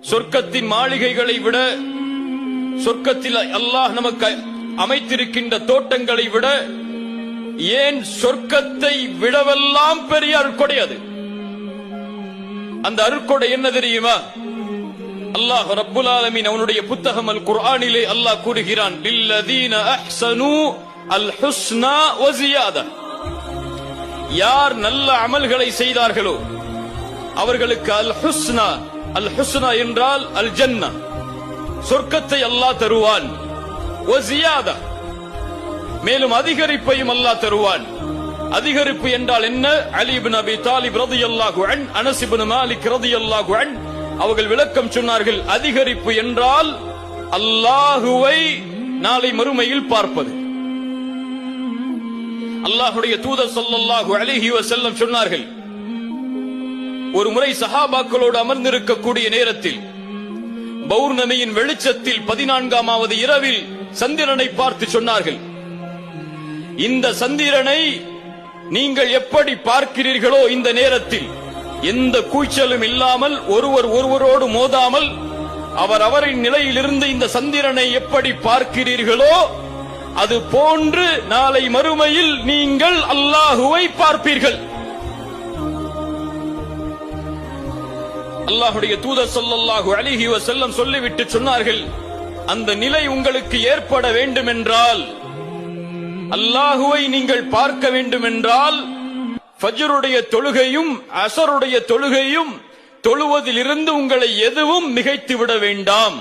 சொர்க்கத்தின் மாளிகைகளை விட, சொர்க்கத்தில் அல்லாஹ் நமக்கு அமைத்திருக்கின்ற தோட்டங்களை விட, ஏன் சொர்க்கத்தை விடவெல்லாம் பெரிய அருட்கொடை அது. அந்த அருட்கொடை என்ன தெரியுமா? அல்லாஹ் ரப்புல் ஆலமீன் அவனுடைய புத்தகம் அல் குர்ஆனிலே அல்லாஹ் கூறுகிறான், லில்லதீன அஹ்ஸனு அல் ஹுஸ்னா வ ஜியாதா. யார் நல்ல அமல்களை செய்தார்களோ அவர்களுக்கு அல் ஹுஸ்னா, அல் ஹுஸ்னா என்றால் அல் ஜன்னா, சொர்க்கத்தை அல்லாஹ் தருவான். வ ஜியாதா, மேலும் அதிகரிப்பையும் அல்லாஹ் தருவான். அதிகரிப்பு என்றால் என்ன? அலி இப்னு அபி தாலிப் ரலியல்லாஹு அன்ஹு, அனஸ் இப்னு மாலிக் ரலியல்லாஹு அன்ஹு அவர்கள் விளக்கம் சொன்னார்கள். அதிகரிப்பு என்றால் அல்லாஹுவை நாளை மறுமையில் பார்ப்பது. அல்லாஹ்வுடைய தூதர் ஸல்லல்லாஹு அலைஹி வஸல்லம் சொன்னார்கள், ஒரு முறை சஹாபாக்களோடு அமர்ந்திருக்கக்கூடிய நேரத்தில் பௌர்ணமியின் வெளிச்சத்தில் 14ஆவது இரவில் சந்திரனை பார்த்து சொன்னார்கள், இந்த சந்திரனை நீங்கள் எப்படி பார்க்கிறீர்களோ, இந்த நேரத்தில் எந்த கூச்சலும் இல்லாமல், ஒருவரோடு மோதாமல், அவரின் நிலையிலிருந்து இந்த சந்திரனை எப்படி பார்க்கிறீர்களோ அது போன்று நாளை மறுமையில் நீங்கள் அல்லாஹுவை பார்ப்பீர்கள். அல்லாஹ்வுடைய தூதர் ஸல்லல்லாஹு அலைஹி வஸல்லம் சொல்லிவிட்டு சொன்னார்கள், அந்த நிலை உங்களுக்கு ஏற்பட வேண்டும் என்றால், அல்லாஹுவை நீங்கள் பார்க்க வேண்டும் என்றால், ஃபஜ்ருடைய தொழுகையும் அஸருடைய தொழுகையும் தொழுவதிலிருந்து உங்களை எதுவும் மிகைத்து விட வேண்டாம்.